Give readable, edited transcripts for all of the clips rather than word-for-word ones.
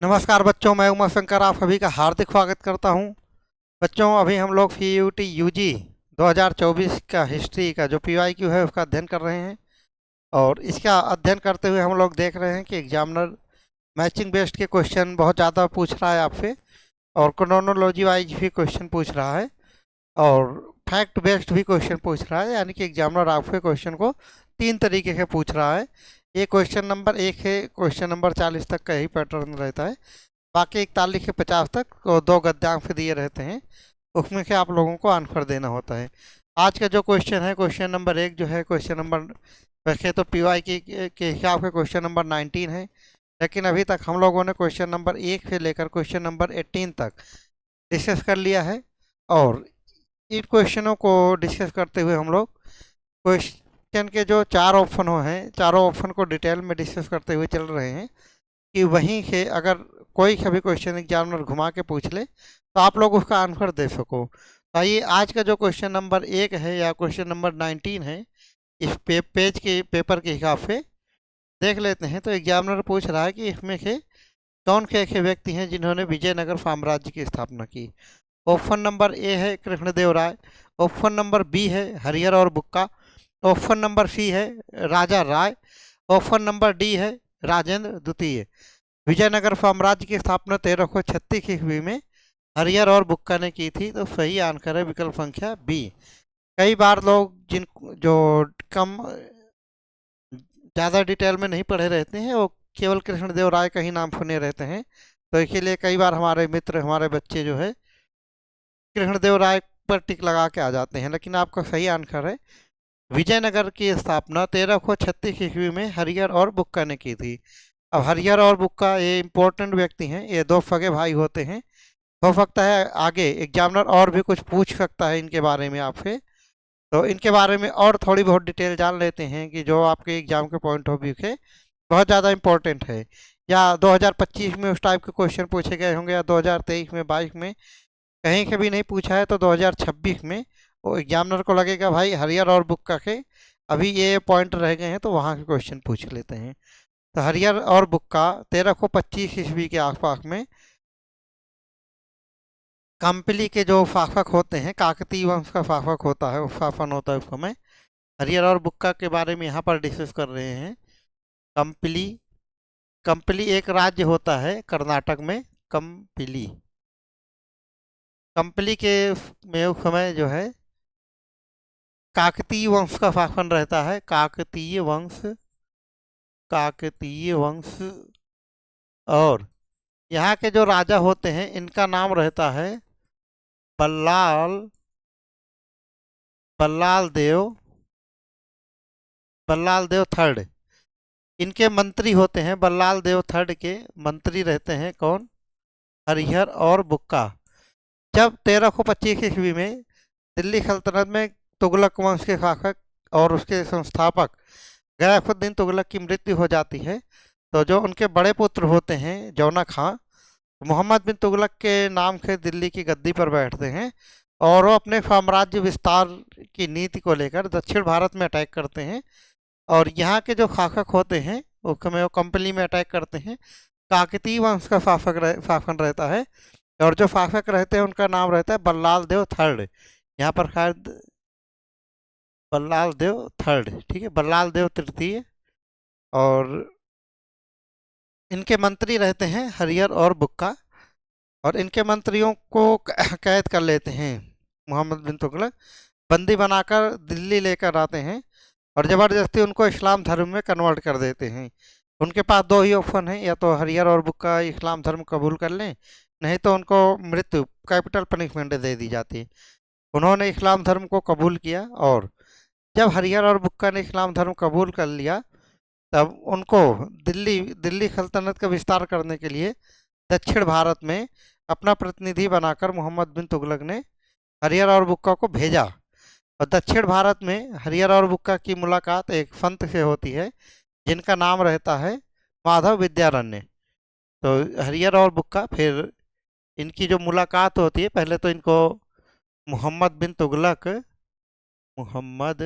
नमस्कार बच्चों, मैं उमा शंकर आप सभी का हार्दिक स्वागत करता हूं। बच्चों, अभी हम लोग सीयूटी यूजी 2024 का हिस्ट्री का जो पीवाईक्यू है उसका अध्ययन कर रहे हैं। और इसका अध्ययन करते हुए हम लोग देख रहे हैं कि एग्जामिनर मैचिंग बेस्ड के क्वेश्चन बहुत ज़्यादा पूछ रहा है आपसे, और क्रोनोलॉजी वाइज भी क्वेश्चन पूछ रहा है, और फैक्ट बेस्ड भी क्वेश्चन पूछ रहा है। यानी कि एग्जामिनर आपके क्वेश्चन को तीन तरीके से पूछ रहा है। ये क्वेश्चन नंबर 1 है, क्वेश्चन नंबर 40 तक का ही पैटर्न रहता है। बाकी 41 से 50 तक दो गद्यांश दिए रहते हैं, उसमें से आप लोगों को आंसर देना होता है। आज का जो क्वेश्चन है, क्वेश्चन नंबर 1 जो है, क्वेश्चन नंबर वैसे तो पीवाई के हिसाब से क्वेश्चन नंबर 19 है, लेकिन अभी तक हम लोगों ने क्वेश्चन नंबर 1 से लेकर क्वेश्चन नंबर 18 तक डिस्कस कर लिया है। और इन क्वेश्चनों को डिस्कस करते हुए हम लोग क्वेश्चन के जो चार ऑप्शन हैं, चारों ऑप्शन को डिटेल में डिस्कस करते हुए चल रहे हैं कि वहीं से अगर कोई भी क्वेश्चन एग्जामिनर घुमा के पूछ ले तो आप लोग उसका आंसर दे सको। तो आइए आज का जो क्वेश्चन नंबर 1 है या क्वेश्चन नंबर 19 है, इस पेज के पेपर के हिसाब से देख लेते हैं। तो एग्जामिनर पूछ रहा है कि इसमें से कौन से ऐसे व्यक्ति हैं जिन्होंने विजयनगर साम्राज्य की स्थापना की। ऑप्शन नंबर ए है कृष्णदेव राय, ऑप्शन नंबर बी है हरिहर और बुक्का, ऑप्शन नंबर सी है राजा राय, ऑप्शन नंबर डी है राजेंद्र द्वितीय। विजयनगर साम्राज्य की स्थापना 1336 ईस्वी में हरिहर और बुक्का ने की थी। तो सही आंसर है विकल्प संख्या बी। कई बार लोग जिन जो कम ज़्यादा डिटेल में नहीं पढ़े रहते हैं, वो केवल कृष्णदेव राय का ही नाम सुने रहते हैं। तो इसीलिए कई बार हमारे मित्र, हमारे बच्चे जो है कृष्णदेव राय पर टिक लगा के आ जाते हैं, लेकिन आपका सही आंसर है विजयनगर की स्थापना 1336 ईस्वी में हरिहर और बुक्का ने की थी। अब हरिहर और बुक्का ये इंपॉर्टेंट व्यक्ति हैं, ये दो सगे भाई होते हैं। हो सकता है आगे एग्जामिनर और भी कुछ पूछ सकता है इनके बारे में आपसे, तो इनके बारे में और थोड़ी बहुत डिटेल जान लेते हैं कि जो आपके एग्जाम के पॉइंट ऑफ व्यू से बहुत ज़्यादा इंपॉर्टेंट है। या 2025 में उस टाइप के क्वेश्चन पूछे गए होंगे, या 2023 में, 22 में कहीं के भी नहीं पूछा है, तो 2026 में वो एग्जामिनर को लगेगा भाई हरिहर और बुक्का के अभी ये पॉइंट रह गए हैं, तो वहाँ के क्वेश्चन पूछ लेते हैं। तो हरिहर और बुक्का 1325 ईस्वी के आसपास में कंपली के जो शासक होते हैं, काकतीय वंश का शासक होता है, शासन होता है उस समय। हरिहर और बुक्का के बारे में यहाँ पर डिस्कस कर रहे हैं। कंपली, कंपली एक राज्य होता है कर्नाटक में। कंपली, कंपली के में उस समय जो है काकतीय वंश का शासन रहता है। काकतीय वंश, काकतीय वंश। और यहाँ के जो राजा होते हैं इनका नाम रहता है बल्लाल, बल्लाल देव, बल्लाल देव थर्ड। इनके मंत्री होते हैं, बल्लाल देव थर्ड के मंत्री रहते हैं कौन? हरिहर और बुक्का। जब 1325 ईस्वी में दिल्ली सल्तनत में तुगलक वंश के शासक और उसके संस्थापक गयासुद्दीन तुगलक की मृत्यु हो जाती है, तो जो उनके बड़े पुत्र होते हैं जौना खां, मोहम्मद बिन तुगलक के नाम से दिल्ली की गद्दी पर बैठते हैं। और वो अपने साम्राज्य विस्तार की नीति को लेकर दक्षिण भारत में अटैक करते हैं। और यहाँ के जो शासक होते हैं वो कंपनी में अटैक करते हैं। काकतीय वंश का शासन रहता है, और जो शासक रहते हैं उनका नाम रहता है बल्लाल देव थर्ड। यहाँ पर शायद बल्लाल देव थर्ड, ठीक है, बल्लाल देव तृतीय। और इनके मंत्री रहते हैं हरिहर और बुक्का, और इनके मंत्रियों को कैद कर लेते हैं मोहम्मद बिन तुगलक, बंदी बनाकर दिल्ली लेकर आते हैं और ज़बरदस्ती उनको इस्लाम धर्म में कन्वर्ट कर देते हैं। उनके पास दो ही ऑप्शन है, या तो हरिहर और बुक्का इस्लाम धर्म कबूल कर लें, नहीं तो उनको मृत्यु, कैपिटल पनिशमेंट दे दी जाती है। उन्होंने इस्लाम धर्म को कबूल किया, और जब हरिहर और बुक्का ने इस्लाम धर्म कबूल कर लिया, तब उनको दिल्ली दिल्ली सल्तनत का विस्तार करने के लिए दक्षिण भारत में अपना प्रतिनिधि बनाकर मोहम्मद बिन तुगलक ने हरिहर और बुक्का को भेजा। और दक्षिण भारत में हरिहर और बुक्का की मुलाकात एक संत से होती है जिनका नाम रहता है माधव विद्यारण्य। तो हरिहर और बुक्का फिर इनकी जो मुलाकात होती है, पहले तो इनको मोहम्मद बिन तुगलक, मोहम्मद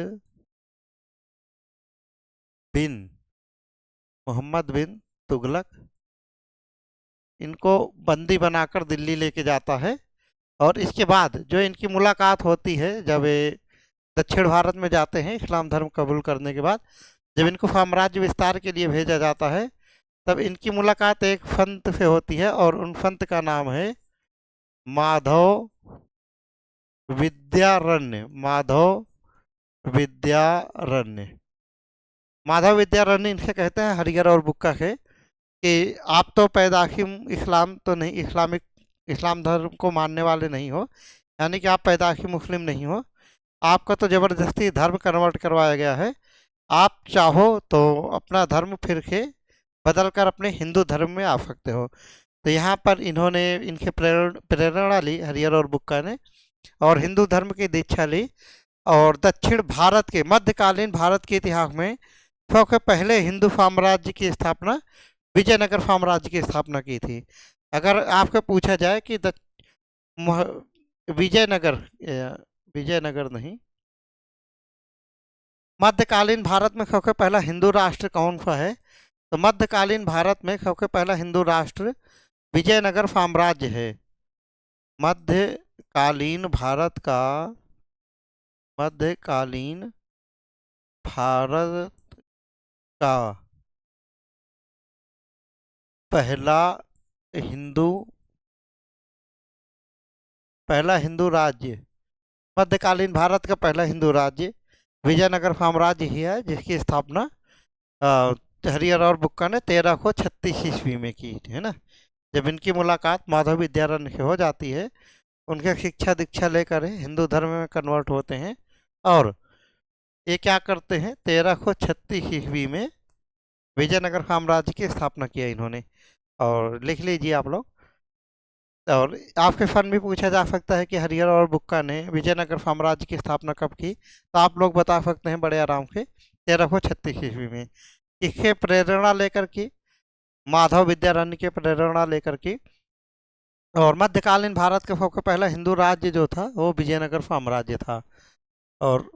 बिन, मोहम्मद बिन तुगलक इनको बंदी बनाकर दिल्ली लेके जाता है। और इसके बाद जो इनकी मुलाकात होती है, जब ये दक्षिण भारत में जाते हैं इस्लाम धर्म कबूल करने के बाद, जब इनको साम्राज्य विस्तार के लिए भेजा जाता है, तब इनकी मुलाकात एक संत से होती है और उन संत का नाम है माधव विद्यारण्य। माधव विद्यारण्य इनसे कहते हैं हरिहर और बुक्का से कि आप तो पैदाइशी इस्लाम तो नहीं, इस्लाम धर्म को मानने वाले नहीं हो, यानी कि आप पैदाइशी मुस्लिम नहीं हो, आपका तो ज़बरदस्ती धर्म कन्वर्ट करवाया गया है। आप चाहो तो अपना धर्म फिर के बदल कर अपने हिंदू धर्म में आ सकते हो। तो यहाँ पर इन्होंने इनके प्रेरणा ली हरिहर और बुक्का ने, और हिंदू धर्म की दीक्षा ली, और दक्षिण भारत के मध्यकालीन भारत के इतिहास में सबसे पहले हिंदू साम्राज्य की स्थापना विजयनगर साम्राज्य की स्थापना की थी। अगर आपको पूछा जाए कि विजयनगर विजयनगर नहीं, मध्यकालीन भारत में सबसे पहला हिंदू राष्ट्र कौन सा है, तो मध्यकालीन भारत में सबसे पहला हिंदू राष्ट्र विजयनगर साम्राज्य है। मध्यकालीन भारत का पहला हिंदू राज्य, मध्यकालीन भारत का पहला हिंदू राज्य विजयनगर साम्राज्य ही है, जिसकी स्थापना हरिहर और बुक्का ने 1336 ईस्वी में की, है ना। जब इनकी मुलाकात माधव विद्यारण्य से हो जाती है, उनके शिक्षा दीक्षा लेकर हिंदू धर्म में कन्वर्ट होते हैं, और ये क्या करते हैं, 1336 ईस्वी में विजयनगर साम्राज्य की स्थापना किया इन्होंने। और लिख लीजिए आप लोग। और आपके फन भी पूछा जा सकता है कि हरिहर और बुक्का ने विजयनगर साम्राज्य की स्थापना कब की, तो आप लोग बता सकते हैं बड़े आराम से, 1336 ईस्वी में। इसके प्रेरणा लेकर की, माधव विद्यारण्य के प्रेरणा लेकर की। और मध्यकालीन भारत का सबसे पहला हिंदू राज्य जो था वो विजयनगर साम्राज्य था। और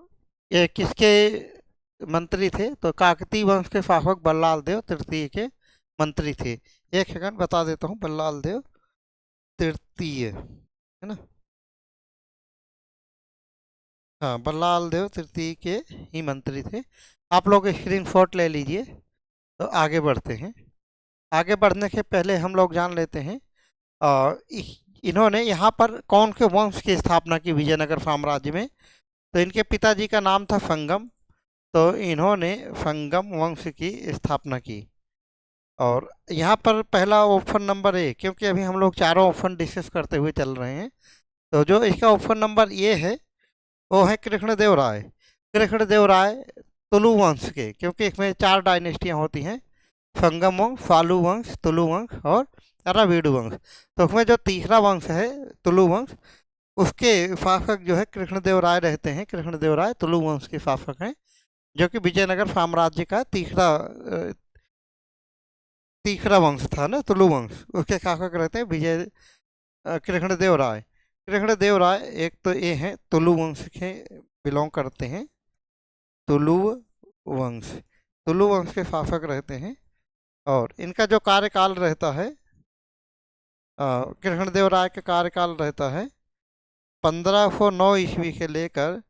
ये किसके मंत्री थे, तो काकतीय वंश के शासक बल्लाल देव तृतीय के मंत्री थे। एक सेकंड बता देता हूँ, बल्लाल देव तृतीय, है ना, हाँ, बल्लाल देव तृतीय के ही मंत्री थे। आप लोग स्क्रीनशॉट ले लीजिए। तो आगे बढ़ते हैं। आगे बढ़ने से पहले हम लोग जान लेते हैं इन्होंने यहाँ पर कौन के वंश की स्थापना की विजयनगर साम्राज्य में। तो इनके पिताजी का नाम था संगम, तो इन्होंने संगम वंश की स्थापना की। और यहाँ पर पहला ऑप्शन नंबर ए, क्योंकि अभी हम लोग चारों ऑप्शन डिस्कस करते हुए चल रहे हैं, तो जो इसका ऑप्शन नंबर ए है वो है कृष्णदेव राय। कृष्णदेव राय तुलु वंश के, क्योंकि इसमें 4 डायनेस्टियाँ होती हैं, संगम वंश, फालू वंश, तुलु वंश और अरावीडु वंश। तो उसमें जो तीसरा वंश है तुलु वंश, उसके शासक जो है कृष्णदेव राय रहते हैं। कृष्णदेव राय तुलु वंश के शासक हैं, जो कि विजयनगर साम्राज्य का तीसरा वंश था ना, तुलु वंश, उसके शासक रहते हैं कृष्णदेव राय। कृष्णदेव राय एक तो ये हैं तुलु वंश के बिलोंग करते हैं, तुलु वंश के शासक रहते हैं। और इनका जो कार्यकाल रहता है, कृष्णदेव राय का कार्यकाल रहता है 1509 ईस्वी से लेकर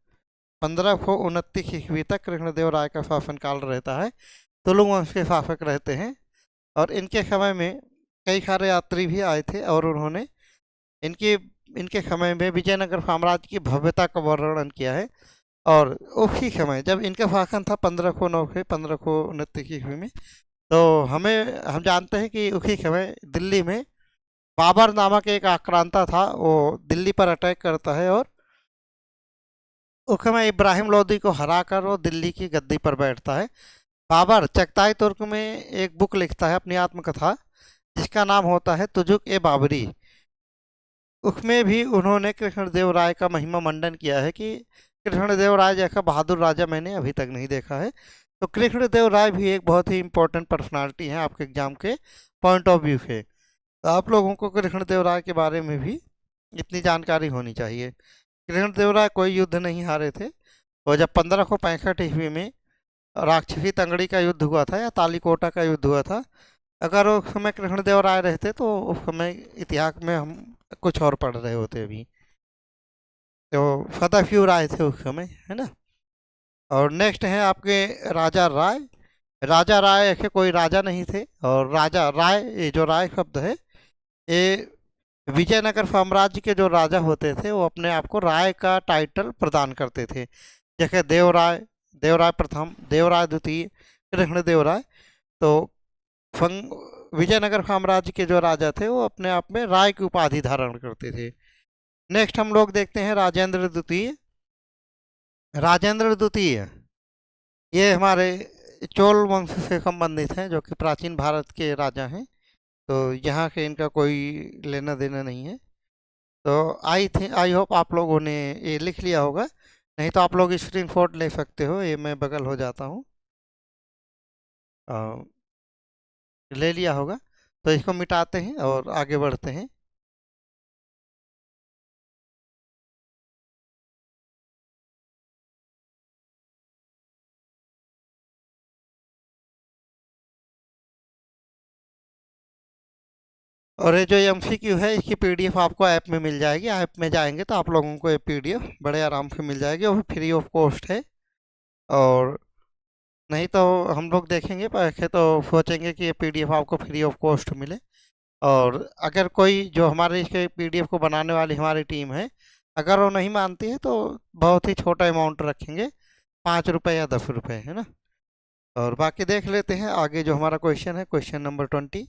1529 ईस्वी तक कृष्णदेव राय का शासनकाल रहता है। तुलु वंश के शासक रहते हैं। और इनके समय में कई सारे यात्री भी आए थे, और उन्होंने इनके समय में विजयनगर साम्राज्य की भव्यता का वर्णन किया है। और उसी समय जब इनका शासन था 1509 से 1529 ईस्वी में, तो हम जानते हैं कि उसी समय दिल्ली में बाबर नामक एक आक्रांता था, वो दिल्ली पर अटैक करता है, और उस समय इब्राहिम लोदी को हराकर वो दिल्ली की गद्दी पर बैठता है। बाबर चगताई तुर्क में एक बुक लिखता है, अपनी आत्मकथा, जिसका नाम होता है तुजुक ए बाबरी। उसमें भी उन्होंने कृष्णदेव राय का महिमा मंडन किया है कि कृष्णदेव राय जैसा बहादुर राजा मैंने अभी तक नहीं देखा है। तो कृष्णदेव राय भी एक बहुत ही इंपॉर्टेंट पर्सनालिटी है आपके एग्जाम के पॉइंट ऑफ व्यू से। तो आप लोगों को कृष्णदेव राय के बारे में भी इतनी जानकारी होनी चाहिए। कृष्णदेव राय कोई युद्ध नहीं हारे थे, और जब 1565 ईस्वी में राक्षसी तंगड़ी का युद्ध हुआ था, या तालीकोटा का युद्ध हुआ था, अगर उस समय कृष्णदेव राय रहते तो उस समय इतिहास में हम कुछ और पढ़ रहे होते अभी। तो सदाशिव राय थे उस समय, है ना। और नेक्स्ट है आपके राजा राय। राजा राय ऐसे कोई राजा नहीं थे, और राजा राय, ये जो राय शब्द है, ये विजयनगर साम्राज्य के जो राजा होते थे वो अपने आप को राय का टाइटल प्रदान करते थे। जैसे देवराय, देवराय प्रथम, देवराय द्वितीय, कृष्णदेव राय। तो विजयनगर साम्राज्य के जो राजा थे वो अपने आप में राय की उपाधि धारण करते थे। नेक्स्ट हम लोग देखते हैं राजेंद्र द्वितीय। राजेंद्र द्वितीय ये हमारे चोल वंश से संबंधित हैं, जो कि प्राचीन भारत के राजा हैं। तो यहाँ के इनका कोई लेना देना नहीं है। तो आई होप आप लोगों ने ये लिख लिया होगा, नहीं तो आप लोग स्क्रीनशॉट ले सकते हो, ये मैं बगल हो जाता हूँ। ले लिया होगा, तो इसको मिटाते हैं और आगे बढ़ते हैं। और ये जो MCQ है इसकी PDF आपको ऐप में मिल जाएगी। ऐप में जाएंगे तो आप लोगों को ये PDF बड़े आराम से मिल जाएगी, और फ्री ऑफ कॉस्ट है। और नहीं तो हम लोग देखेंगे पैसे तो सोचेंगे कि ये PDF आपको फ्री ऑफ कॉस्ट मिले। और अगर कोई जो हमारे इसके PDF को बनाने वाली हमारी टीम है, अगर वो नहीं मानती है तो बहुत ही छोटा अमाउंट रखेंगे, 5 रुपये या 10 रुपये, है ना। और बाकी देख लेते हैं आगे जो हमारा क्वेश्चन है, क्वेश्चन नंबर 20।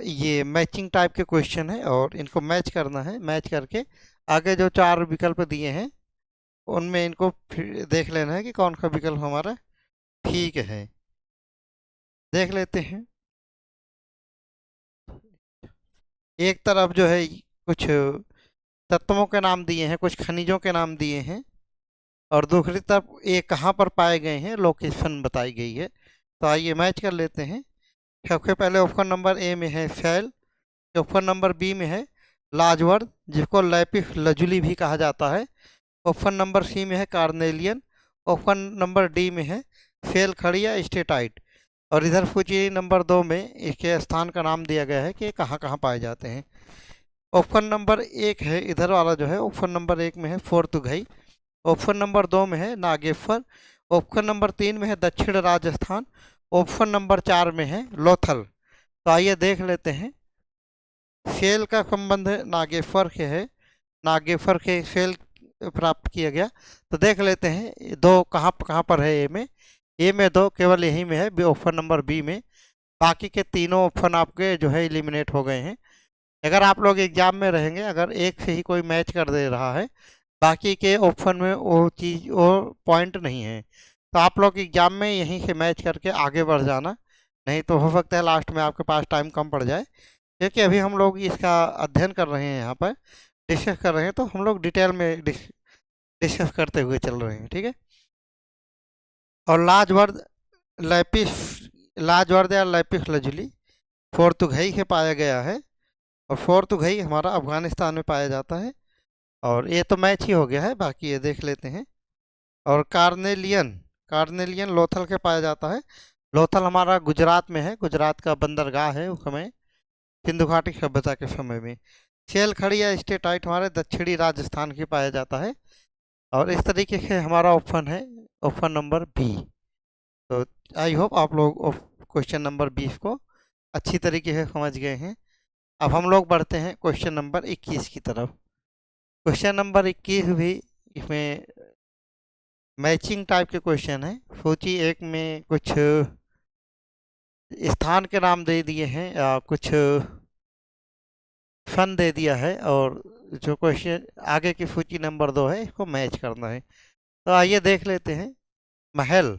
ये मैचिंग टाइप के क्वेश्चन है और इनको मैच करना है। मैच करके आगे जो 4 विकल्प दिए हैं उनमें इनको फिर देख लेना है कि कौन सा विकल्प हमारा ठीक है। देख लेते हैं। एक तरफ जो है कुछ तत्वों के नाम दिए हैं, कुछ खनिजों के नाम दिए हैं, और दूसरी तरफ ये कहाँ पर पाए गए हैं लोकेशन बताई गई है। तो आइए मैच कर लेते हैं। सबसे पहले ऑप्शन नंबर ए में है शैल। ऑप्शन नंबर बी में है लाजवर्द, जिसको लैपिस लजुली भी कहा जाता है। ऑप्शन नंबर सी में है कार्नेलियन। ऑप्शन नंबर डी में है फेल खड़िया स्टेटाइट। और इधर सूची नंबर 2 में इसके स्थान का नाम दिया गया है कि कहाँ कहाँ पाए जाते हैं। ऑप्शन नंबर 1 है इधर वाला जो है, ऑप्शन नंबर 1 में है फोर्तुगई। ऑप्शन नंबर 2 में है नागेश्वर। ऑप्शन नंबर 3 में है दक्षिण राजस्थान। ऑप्शन नंबर 4 में है लोथल। तो आइए देख लेते हैं। सेल का संबंध नागेश्वर के है, नागेश्वर के सेल प्राप्त किया गया। तो देख लेते हैं दो कहाँ कहाँ पर है। ए में 2 केवल यही में है, ऑप्शन नंबर बी में। बाकी के तीनों ऑप्शन आपके जो है एलिमिनेट हो गए हैं। अगर आप लोग एग्जाम में रहेंगे, अगर एक से ही कोई मैच कर दे रहा है, बाकी के ऑप्शन में वो चीज़ वो पॉइंट नहीं है, तो आप लोग एग्जाम में यहीं से मैच करके आगे बढ़ जाना। नहीं तो हो सकता है लास्ट में आपके पास टाइम कम पड़ जाए, क्योंकि अभी हम लोग इसका अध्ययन कर रहे हैं, यहाँ पर डिस्कस कर रहे हैं, तो हम लोग डिटेल में डिस्कस करते हुए चल रहे हैं, ठीक है। और लाजवर्द लैपिस, लाजवर्द या लैपिस लजुली फोर्तुगई से पाया गया है, और फोर्तुगई हमारा अफगानिस्तान में पाया जाता है। और ये तो मैच ही हो गया है, बाकी ये देख लेते हैं। और कार्नेलियन, कार्नेलियन लोथल के पाया जाता है। लोथल हमारा गुजरात में है, गुजरात का बंदरगाह है उस समय सिंधु घाटी सभ्यता के समय में। सेल खड़ी या स्टेटाइट हमारे दक्षिणी राजस्थान की पाया जाता है। और इस तरीके से हमारा ऑप्शन है ऑप्शन नंबर बी। तो आई होप आप लोग क्वेश्चन नंबर 20 को अच्छी तरीके से समझ गए हैं। अब हम लोग बढ़ते हैं क्वेश्चन नंबर 21 की तरफ। क्वेश्चन नंबर 21 भी इसमें मैचिंग टाइप के क्वेश्चन है। सूची 1 में कुछ स्थान के नाम दे दिए हैं या कुछ सन दे दिया है, और जो क्वेश्चन आगे की सूची नंबर 2 है इसको मैच करना है। तो आइए देख लेते हैं। महल,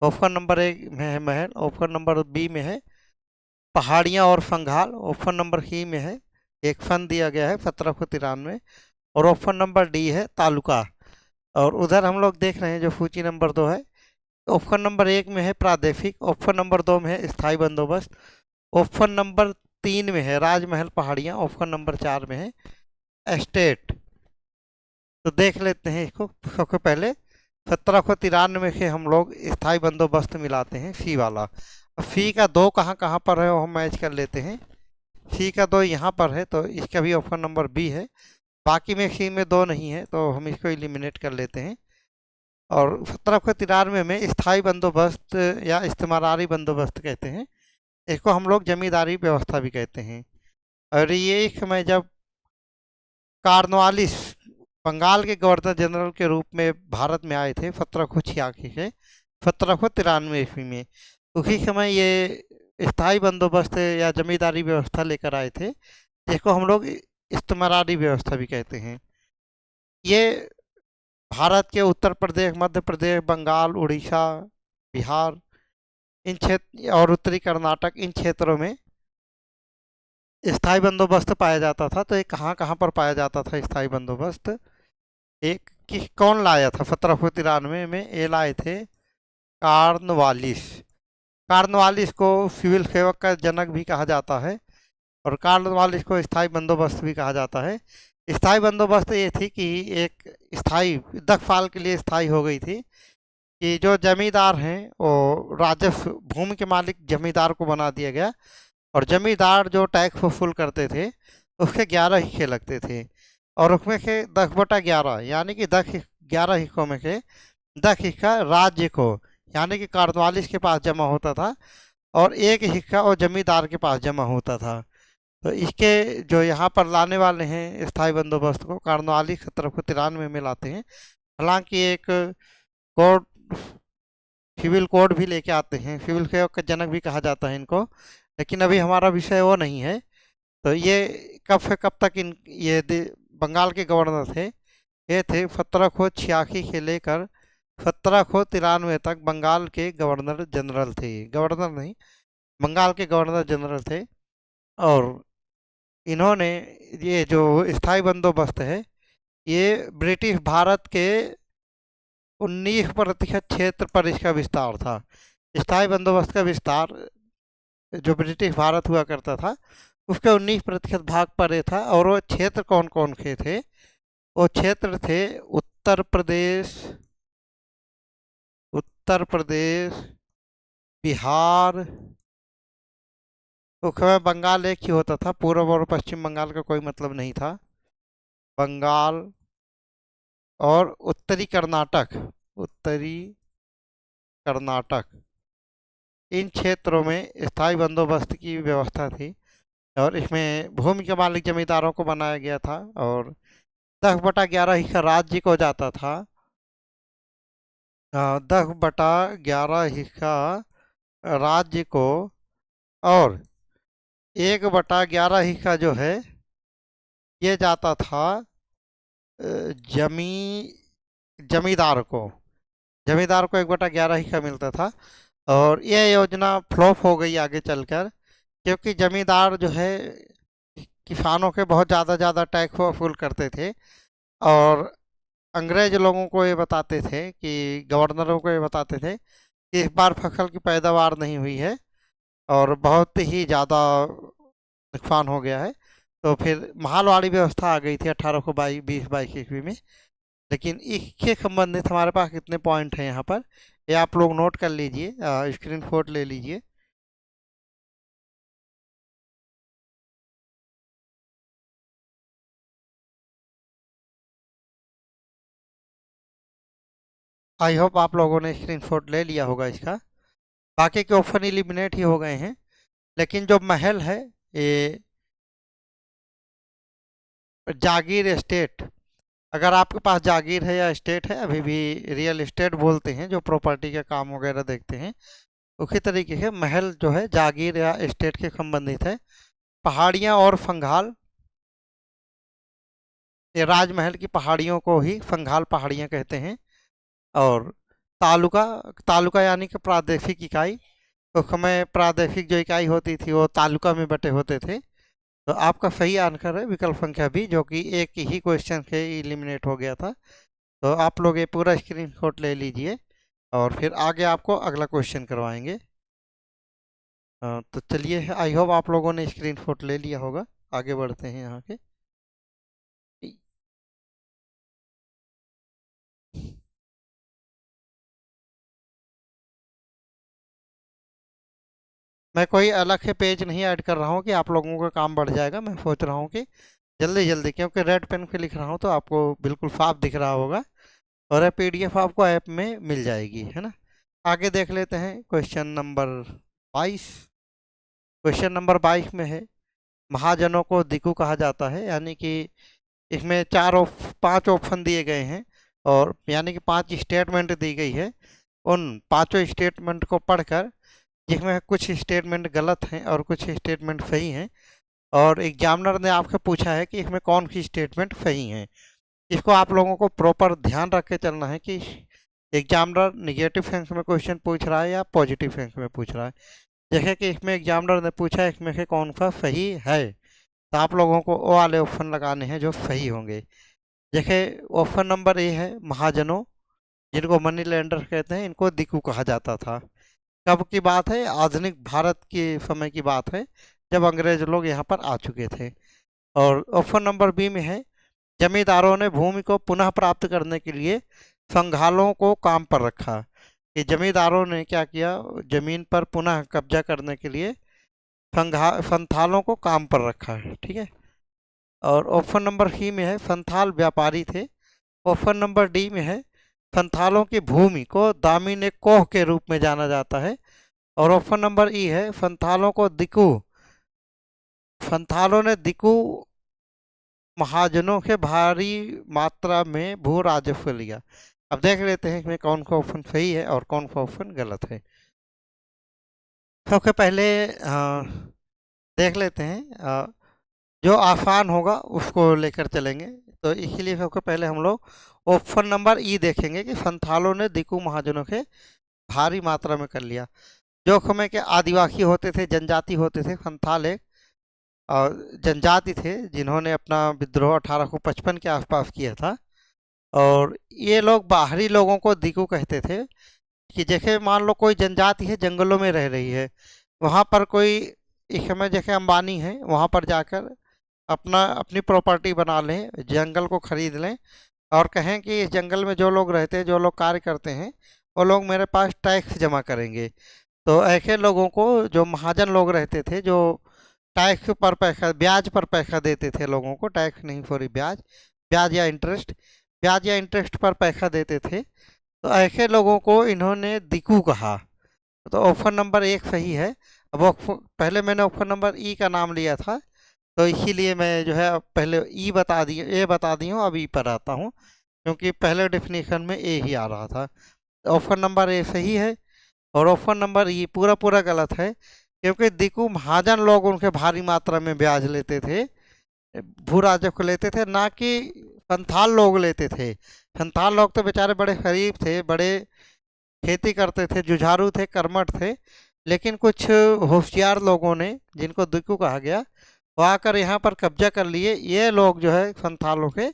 ऑप्शन नंबर 1 में है महल। ऑप्शन नंबर बी में है पहाड़ियाँ और संघाल। ऑप्शन नंबर सी में है एक सन दिया गया है 1793। और ऑप्शन नंबर डी है तालुका। और उधर हम लोग देख रहे हैं जो सूची नंबर 2 है, ऑप्शन नंबर 1 में है प्रादेशिक। ऑप्शन नंबर 2 में है स्थायी बंदोबस्त। ऑप्शन नंबर 3 में है राजमहल पहाड़ियाँ। ऑप्शन नंबर 4 में है एस्टेट। तो देख लेते हैं इसको। सबसे पहले 1793 से हम लोग स्थायी बंदोबस्त मिलाते हैं, सी वाला। फी का 2 कहाँ कहाँ पर है वो हम मैच कर लेते हैं। फी का 2 यहाँ पर है, तो इसका भी ऑप्शन नंबर बी है। बाकी में सी में 2 नहीं है, तो हम इसको एलिमिनेट कर लेते हैं। और 1793 में स्थायी बंदोबस्त या इस्तेमारारी बंदोबस्त कहते हैं। इसको हम लोग जमींदारी व्यवस्था भी कहते हैं। और ये एक समय जब कार्नवालिस बंगाल के गवर्नर जनरल के रूप में भारत में आए थे 1786 से 1793 ईस्वी में, उसी समय ये स्थायी बंदोबस्त या जमींदारी व्यवस्था लेकर आए थे, जिसको हम लोग इस्तेमारारी व्यवस्था भी कहते हैं। ये भारत के उत्तर प्रदेश, मध्य प्रदेश, बंगाल, उड़ीसा, बिहार, इन क्षेत्र और उत्तरी कर्नाटक, इन क्षेत्रों में स्थायी बंदोबस्त पाया जाता था। तो ये कहाँ कहाँ पर पाया जाता था स्थायी बंदोबस्त? एक कौन लाया था 1793 में? ये लाए थे कार्नवालिस। कार्नवालिस को सिविल सेवक का जनक भी कहा जाता है, और कार्नवालिस को स्थायी बंदोबस्त भी कहा जाता है। स्थायी बंदोबस्त ये थी कि एक स्थायी 10 साल के लिए स्थायी हो गई थी कि जो जमींदार हैं वो राजस्व, भूमि के मालिक जमींदार को बना दिया गया, और जमींदार जो टैक्स वसूल करते थे उसके 11 हिस्से लगते थे, और उसमें से 10/11 यानी कि 11 हिस्सों में से 10 हिस्सा राज्य को यानी कि कार्नवालिस के पास जमा होता था, और एक हिस्सा वो जमींदार के पास जमा होता था। तो इसके जो यहाँ पर लाने वाले हैं स्थायी बंदोबस्त को कार्नवालिस 1793 में लाते हैं। हालांकि एक कोड, सिविल कोड भी लेके आते हैं, सिविल सेवक का जनक भी कहा जाता है इनको, लेकिन अभी हमारा विषय वो नहीं है। तो ये कब से कब तक बंगाल के गवर्नर थे? ये थे 1786 से लेकर 1793 तक बंगाल के गवर्नर जनरल थे। गवर्नर नहीं, बंगाल के गवर्नर जनरल थे। और इन्होंने ये जो स्थायी बंदोबस्त है, ये ब्रिटिश भारत के 19% क्षेत्र पर इसका विस्तार था। स्थायी बंदोबस्त का विस्तार जो ब्रिटिश भारत हुआ करता था उसके 19% भाग पर ये था। और वो क्षेत्र कौन कौन से थे? वो क्षेत्र थे उत्तर प्रदेश, उत्तर प्रदेश, बिहार, उस समय बंगाल एक ही होता था, पूर्व और पश्चिम बंगाल का कोई मतलब नहीं था। बंगाल और उत्तरी कर्नाटक, उत्तरी कर्नाटक, इन क्षेत्रों में स्थायी बंदोबस्त की व्यवस्था थी, और इसमें भूमि के मालिक जमींदारों को बनाया गया था। और 10/11 हिस्सा राज्य को जाता था। 10/11 हिस्सा राज्य को, और 1/11 हिस्सा जो है ये जाता था जमी जमींदार को। जमींदार को 1/11 हिस्सा मिलता था। और यह योजना फ्लॉप हो गई आगे चलकर, क्योंकि जमींदार जो है किसानों के बहुत ज़्यादा टैक्स वसूल करते थे, और अंग्रेज लोगों को ये बताते थे कि गवर्नरों को ये बताते थे कि इस बार फसल की पैदावार नहीं हुई है और बहुत ही ज़्यादा नुकसान हो गया है। तो फिर महालवाड़ी व्यवस्था आ गई थी 1822 ईस्वी में। लेकिन इससे संबंधित हमारे पास कितने पॉइंट हैं यहाँ पर, ये आप लोग नोट कर लीजिए, स्क्रीन शॉट ले लीजिए। आई होप आप लोगों ने स्क्रीन शॉट ले लिया होगा इसका। बाकी के ऑप्शन एलिमिनेट ही हो गए हैं, लेकिन जो महल है ये जागीर एस्टेट, अगर आपके पास जागीर है या एस्टेट है, अभी भी रियल एस्टेट बोलते हैं जो प्रॉपर्टी का काम वगैरह देखते हैं, उसी तरीके से महल जो है जागीर या एस्टेट के संबंधित है। पहाड़ियाँ और संघाल, ये राजमहल की पहाड़ियों को ही संघाल पहाड़ियाँ कहते हैं। और तालुका, तालुका यानी कि प्रादेशिक इकाई, उस समय प्रादेशिक जो इकाई होती थी वो तालुका में बटे होते थे। तो आपका सही आंसर है विकल्प संख्या बी, जो कि एक ही क्वेश्चन से एलिमिनेट हो गया था। तो आप लोग ये पूरा स्क्रीनशॉट ले लीजिए, और फिर आगे आपको अगला क्वेश्चन करवाएंगे। तो चलिए, आई होप आप लोगों ने स्क्रीनशॉट ले लिया होगा। आगे बढ़ते हैं यहाँ के। मैं कोई अलग से पेज नहीं ऐड कर रहा हूँ कि आप लोगों का काम बढ़ जाएगा। मैं सोच रहा हूँ कि जल्दी जल्दी, क्योंकि रेड पेन से लिख रहा हूँ तो आपको बिल्कुल साफ दिख रहा होगा, और ये पीडीएफ आपको ऐप में मिल जाएगी, है ना। आगे देख लेते हैं क्वेश्चन नंबर 22। क्वेश्चन नंबर 22 में है, महाजनों को दिकु कहा जाता है, यानी कि इसमें 5 ऑप्शन दिए गए हैं, और यानी कि 5 स्टेटमेंट दी गई है। उन पांचों स्टेटमेंट को पढ़कर, जिसमें कुछ स्टेटमेंट गलत हैं और कुछ स्टेटमेंट सही हैं, और एग्जामिनर ने आपसे पूछा है कि इसमें कौन सी स्टेटमेंट सही है। इसको आप लोगों को प्रॉपर ध्यान रख के चलना है कि एग्जामिनर निगेटिव सेंस में क्वेश्चन पूछ रहा है या पॉजिटिव सेंस में पूछ रहा है। जैसे कि इसमें एग्जामिनर ने पूछा है इसमें से कौन सा सही है, तो आप लोगों को वो वाले ऑप्शन लगाने हैं जो सही होंगे। जैसे ऑप्शन नंबर ए है, महाजनों जिनको मनी लेंडर कहते हैं, इनको दिकु कहा जाता था। कब की बात है? आधुनिक भारत के समय की बात है, जब अंग्रेज लोग यहाँ पर आ चुके थे। और ऑप्शन नंबर बी में है, जमींदारों ने भूमि को पुनः प्राप्त करने के लिए संघालों को काम पर रखा। कि जमींदारों ने क्या किया, जमीन पर पुनः कब्जा करने के लिए संथालों को काम पर रखा है, ठीक है। और ऑप्शन नंबर सी में है, संथाल व्यापारी थे। ऑप्शन नंबर डी में है, संथालों की भूमि को दामिने कोह के रूप में जाना जाता है। और ऑप्शन नंबर ई है, संथालों ने दिकु महाजनों से भारी मात्रा में भू राजस्व लिया। अब देख लेते हैं इसमें कौन सा ऑप्शन सही है और कौन सा ऑप्शन गलत है। सबसे पहले देख लेते हैं, जो आसान होगा उसको लेकर चलेंगे। तो इसीलिए सबसे पहले हम लोग ऑप्शन नंबर ई देखेंगे कि संथालों ने दिकु महाजनों के भारी मात्रा में कर लिया। जो समय के आदिवासी होते थे, जनजाति होते थे, संथाल एक जनजाति थे जिन्होंने अपना विद्रोह 1855 के आसपास किया था। और ये लोग बाहरी लोगों को दिकु कहते थे। कि जैसे मान लो कोई जनजाति है, जंगलों में रह रही है, वहाँ पर कोई इस समय जैसे अंबानी है, वहाँ पर जाकर अपनी प्रॉपर्टी बना लें, जंगल को खरीद लें, और कहें कि इस जंगल में जो लोग रहते हैं, जो लोग कार्य करते हैं, वो लोग मेरे पास टैक्स जमा करेंगे। तो ऐसे लोगों को, जो महाजन लोग रहते थे, जो टैक्स पर पैसा, ब्याज पर पैसा देते थे लोगों को, टैक्स नहीं सॉरी ब्याज, ब्याज या इंटरेस्ट पर पैसा देते थे, तो ऐसे लोगों को इन्होंने दिकु कहा। तो ऑप्शन नंबर एक सही है। अब पहले मैंने ऑप्शन नंबर ई का नाम लिया था, तो इसीलिए मैं जो है पहले ए बता दी हूँ, अब ई पर आता हूँ, क्योंकि पहले डेफिनेशन में ए ही आ रहा था। ऑप्शन नंबर ए सही है, और ऑप्शन नंबर ई पूरा पूरा गलत है, क्योंकि दिकु महाजन लोग उनके भारी मात्रा में ब्याज लेते थे, भू राजस्व लेते थे, ना कि संथाल लोग लेते थे। संथाल लोग तो बेचारे बड़े गरीब थे, बड़े खेती करते थे, जुझारू थे, कर्मठ थे, लेकिन कुछ होशियार लोगों ने, जिनको दिकु कहा गया, वो आकर यहाँ पर कब्जा कर लिए। ये लोग जो है संथालों के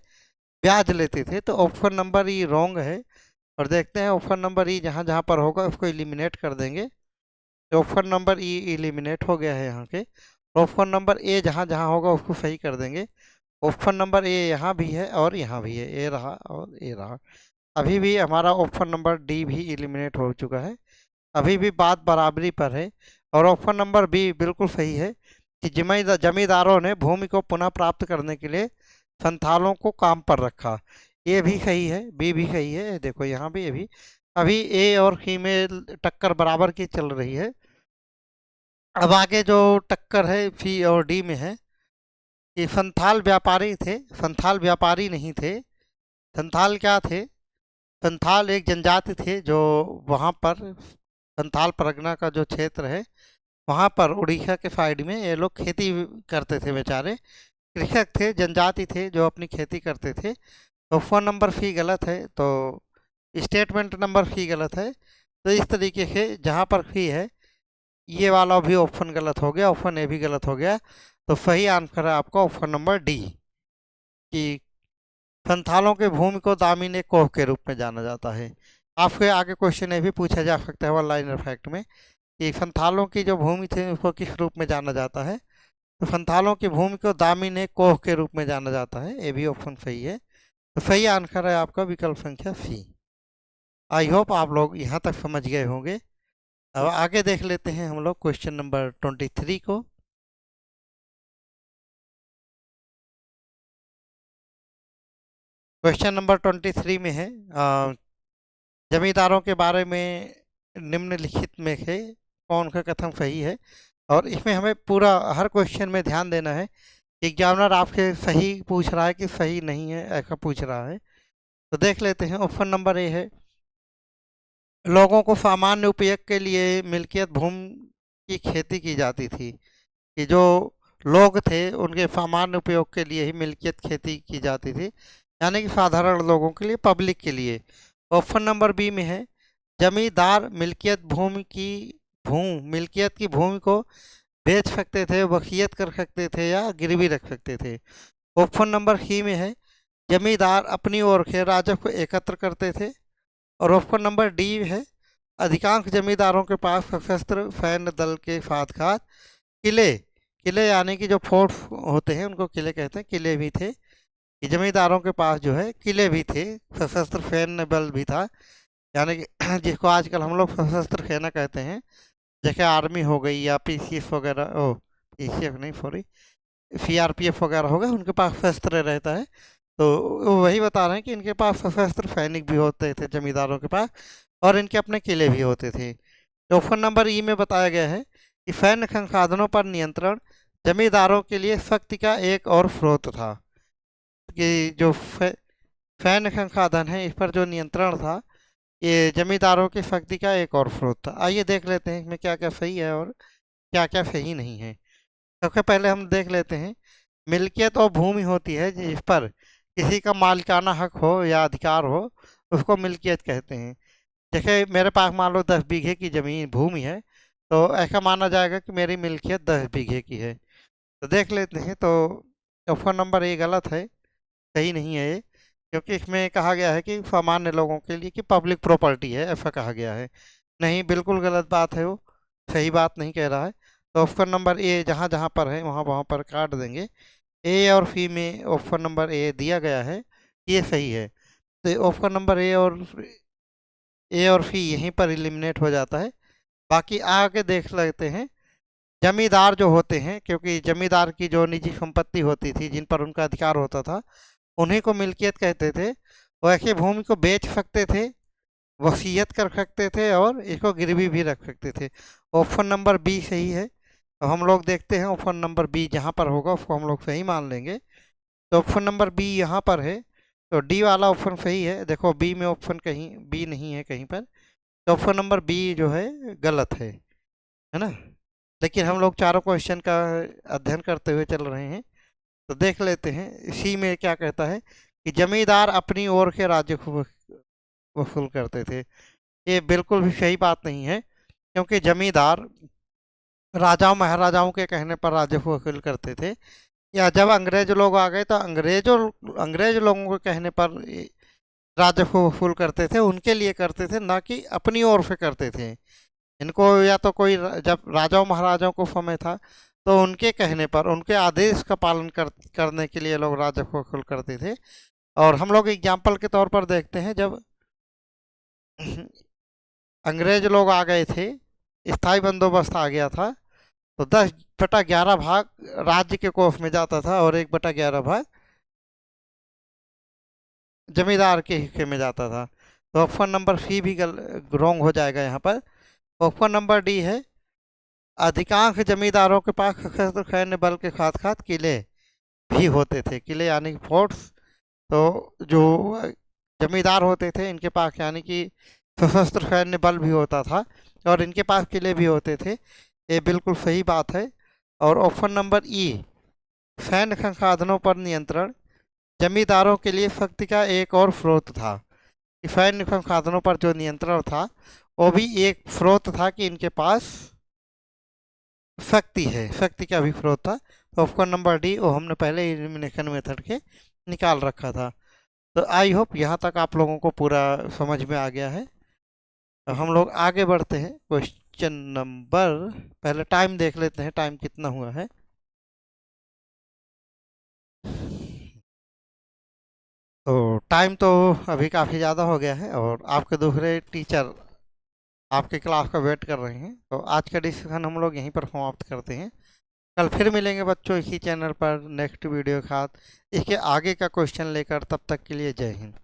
ब्याज लेते थे। तो ऑप्शन नंबर ई रॉन्ग है। और देखते हैं ऑप्शन नंबर ई जहाँ जहाँ पर होगा उसको एलिमिनेट कर देंगे। तो ऑप्शन नंबर ई एलिमिनेट हो गया है यहाँ के। ऑप्शन नंबर ए जहाँ जहाँ होगा उसको सही कर देंगे। ऑप्शन नंबर ए यहाँ भी है और यहाँ भी है, ए रहा और ए रहा। अभी भी हमारा ऑप्शन नंबर डी भी एलिमिनेट हो चुका है। अभी भी बात बराबरी पर है। और ऑप्शन नंबर बी बिल्कुल सही है कि जमींदारों ने भूमि को पुनः प्राप्त करने के लिए संथालों को काम पर रखा। ये भी सही है, बी भी सही है। देखो यहाँ भी अभी ए और सी में टक्कर बराबर की चल रही है। अब आगे जो टक्कर है सी और डी में है कि संथाल व्यापारी थे, संथाल व्यापारी नहीं थे। संथाल क्या थे? संथाल एक जनजाति थे जो वहाँ पर संथाल परगना का जो क्षेत्र है, वहाँ पर उड़ीसा के साइड में ये लोग खेती करते थे, बेचारे कृषक थे, जनजाति थे जो अपनी खेती करते थे। तो फोन नंबर सी गलत है, तो स्टेटमेंट नंबर सी गलत है। तो इस तरीके से जहाँ पर सी है, ये वाला भी ऑप्शन गलत हो गया, ऑप्शन ए भी गलत हो गया। तो सही आंसर है आपका ऑप्शन नंबर डी, कि संथालों के भूमि को दामिने कोह के रूप में जाना जाता है। आपके आगे क्वेश्चन ये भी पूछा जा सकता है वन लाइनर फैक्ट में कि संथालों की जो भूमि थी उसको किस रूप में जाना जाता है। तो संथालों की भूमि को दामिने कोह के रूप में जाना जाता है। ये भी ऑप्शन सही है। तो सही आंसर है आपका विकल्प संख्या सी। आई होप आप लोग यहाँ तक समझ गए होंगे। अब आगे देख लेते हैं हम लोग क्वेश्चन नंबर 23 को। क्वेश्चन नंबर 23 में है जमींदारों के बारे में निम्नलिखित में से कौन का कथन सही है। और इसमें हमें पूरा हर क्वेश्चन में ध्यान देना है। एग्जामिनर आपसे सही पूछ रहा है कि सही नहीं है, ऐसा पूछ रहा है। तो देख लेते हैं। ऑप्शन नंबर ए है, लोगों को सामान्य उपयोग के लिए मिल्कियत भूमि की खेती की जाती थी। कि जो लोग थे उनके सामान्य उपयोग के लिए ही मिल्कियत खेती की जाती थी, यानी कि साधारण लोगों के लिए, पब्लिक के लिए। ऑप्शन नंबर बी में है, जमींदार मिल्कियत की भूमि को बेच सकते थे, वसीयत कर सकते थे या गिरवी रख सकते थे। ऑप्शन नंबर सी में है, जमींदार अपनी ओर के राजस्व एकत्र करते थे। और ऑप्शन नंबर डी है, अधिकांश जमींदारों के पास सशस्त्र सैन्य दल के साथ साथ किले किले यानी कि जो फोर्ट होते हैं उनको किले कहते हैं, किले भी थे। कि जमींदारों के पास जो है किले भी थे, सशस्त्र सैन्य बल भी था। यानी कि जिसको आजकल हम लोग सशस्त्र सेना कहते हैं, जैसे आर्मी हो गई या पीसीएफ वगैरह, ओ पीसीएफ नहीं सॉरी, सीआरपीएफ वगैरह हो गए, उनके पास शस्त्र रहता है। तो वो वही बता रहे हैं कि इनके पास सशस्त्र सैनिक भी होते थे जमींदारों के पास, और इनके अपने किले भी होते थे। ऑप्शन नंबर ई में बताया गया है कि सैन्य संसाधनों पर नियंत्रण जमींदारों के लिए शक्ति का एक और स्रोत था। कि जो सैन्य संसाधन है इस पर जो नियंत्रण था, ये जमींदारों की शक्ति का एक और स्रोत था। आइए देख लेते हैं इसमें क्या क्या सही है और क्या क्या सही नहीं है। सबसे पहले हम देख लेते हैं, मिल्कियत और भूमि होती है जिस पर किसी का मालिकाना हक हो या अधिकार हो, उसको मिल्कियत कहते हैं। जैसे मेरे पास मान लो 10 बीघे की जमीन भूमि है, तो ऐसा माना जाएगा कि मेरी मिल्कियत 10 बीघे की है। तो देख लेते हैं। तो ऑप्शन नंबर ए गलत है, सही नहीं है ये। क्योंकि इसमें कहा गया है कि सामान्य लोगों के लिए, कि पब्लिक प्रॉपर्टी है, ऐसा कहा गया है। नहीं, बिल्कुल गलत बात है वो, सही बात नहीं कह रहा है। तो ऑप्शन नंबर ए जहाँ जहाँ पर है वहाँ वहाँ पर काट देंगे। ए और सी में ऑप्शन नंबर ए दिया गया है, ये सही है। तो ऑप्शन नंबर ए और सी यहीं पर एलिमिनेट हो जाता है। बाकी आगे देख लेते हैं। जमींदार जो होते हैं, क्योंकि जमींदार की जो निजी संपत्ति होती थी जिन पर उनका अधिकार होता था, उन्हीं को मिल्कियत कहते थे। वो ऐसी भूमि को बेच सकते थे, वसीयत कर सकते थे और इसको गिरवी भी रख सकते थे। ऑप्शन नंबर बी सही है। तो हम लोग देखते हैं ऑप्शन नंबर बी जहाँ पर होगा उसको हम लोग सही मान लेंगे। तो ऑप्शन नंबर बी यहाँ पर है, तो डी वाला ऑप्शन सही है। देखो बी में ऑप्शन कहीं बी नहीं है कहीं पर, तो ऑप्शन नंबर बी जो है गलत है ना। लेकिन हम लोग चारों क्वेश्चन का अध्ययन करते हुए चल रहे हैं। तो देख लेते हैं इसी में क्या कहता है कि जमींदार अपनी ओर के राज्य को वसूल करते थे। ये बिल्कुल भी सही बात नहीं है, क्योंकि जमींदार राजाओं महाराजाओं के कहने पर राज्य को वसूल करते थे। या जब अंग्रेज लोग आ गए तो अंग्रेज लोगों के कहने पर राज्य को वसूल करते थे, उनके लिए करते थे, ना कि अपनी ओर से करते थे। इनको या तो कोई जब राजाओं महाराजाओं को समय था तो उनके कहने पर, उनके आदेश का पालन करने के लिए लोग राज्य को वसूल करते थे। और हम लोग एग्जाम्पल के तौर पर देखते हैं, जब अंग्रेज लोग आ गए थे, स्थायी बंदोबस्त आ गया था, तो 10/11 भाग राज्य के कोष में जाता था और 1/11 भाग जमींदार के हिस्से में जाता था। तो ऑप्शन नंबर सी भी रॉन्ग हो जाएगा यहाँ पर। ऑप्शन नंबर डी है, अधिकांश जमींदारों के पास सशस्त्र सैन्य बल के साथ साथ किले भी होते थे। किले यानी कि फोर्ट्स। तो जो जमींदार होते थे इनके पास यानी कि सशस्त्र सैन्य बल भी होता था और इनके पास किले भी होते थे, ये बिल्कुल सही बात है। और ऑप्शन नंबर ई, सैन्य संसाधनों पर नियंत्रण जमींदारों के लिए शक्ति का एक और स्रोत था। कि सैन्य संसाधनों पर जो नियंत्रण था वो भी एक स्रोत था, कि इनके पास शक्ति है, शक्ति का भी स्रोत था। तो ऑप्शन नंबर डी वो हमने पहले एलिमिनेशन मेथड के निकाल रखा था। तो आई होप यहाँ तक आप लोगों को पूरा समझ में आ गया है। अब हम लोग आगे बढ़ते हैं क्वेश्चन नंबर, पहले टाइम देख लेते हैं टाइम कितना हुआ है। तो टाइम तो अभी काफ़ी ज़्यादा हो गया है और आपके दूसरे टीचर आपके क्लास का वेट कर रहे हैं। तो आज का डिस्कशन हम लोग यहीं पर समाप्त करते हैं। कल फिर मिलेंगे बच्चों इसी चैनल पर नेक्स्ट वीडियो के साथ इसके आगे का क्वेश्चन लेकर। तब तक के लिए जय हिंद।